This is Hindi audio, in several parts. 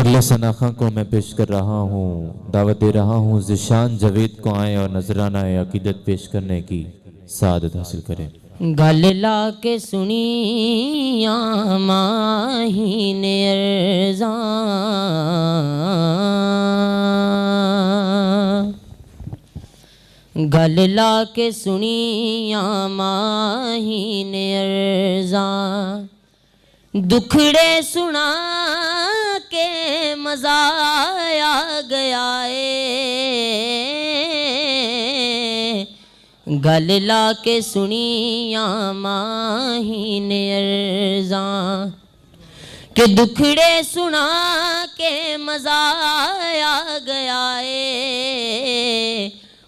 अगले सनाखा को मैं पेश कर रहा हूँ, दावत दे रहा हूँ ज़िशान जावेद को आए और नजराना अकीदत पेश करने की सादत हासिल करें। गल ला के सुनी माही ने अर्ज़ा, गल ला के सुनी माही ने अर्ज़ा, दुखड़े सुना के मज़ा आ गया गल ला के सुनी माही ने अर्ज़ा, के दुखड़े सुना के मज़ा आ गया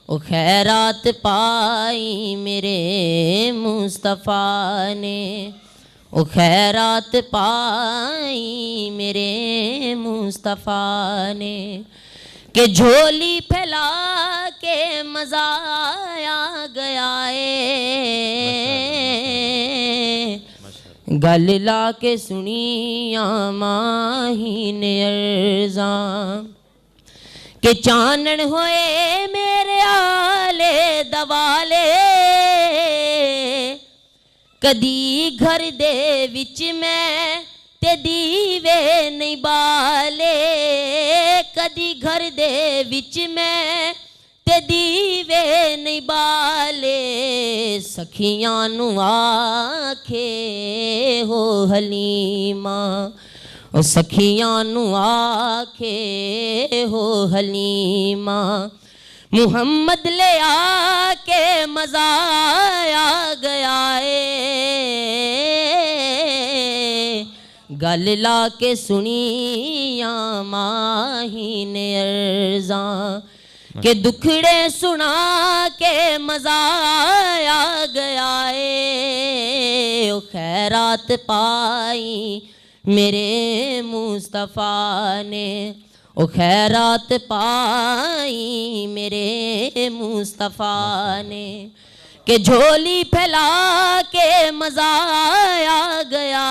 ओ खैरात पाई मेरे मुस्तफ़ा ने, ओ खैरात पाई मेरे मुस्तफ़ा ने, के झोली फैला के मज़ा आ गया गल ला के सुनी माही ने अर्ज़ा, के चानन होए मेरे आले दवाले, कदी घर दे विच मैं ते दीवे नहीं बाले, कदी घर दे विच मैं ते दीवे नहीं बाले, सखियां नू आखे हो हलीमा, ओ सखियां नू आखे हो हलीमा, मुहम्मद ले आके मज़ा आ गया गल ला के सुनी माही ने अर्ज़ा, के दुखड़े सुना के मज़ा आ गया ओ खैरात पाई मेरे मुस्तफ़ा ने, ओ खैरात पाई मेरे मुस्तफ़ा ने, के झोली फैला के मज़ा आ गया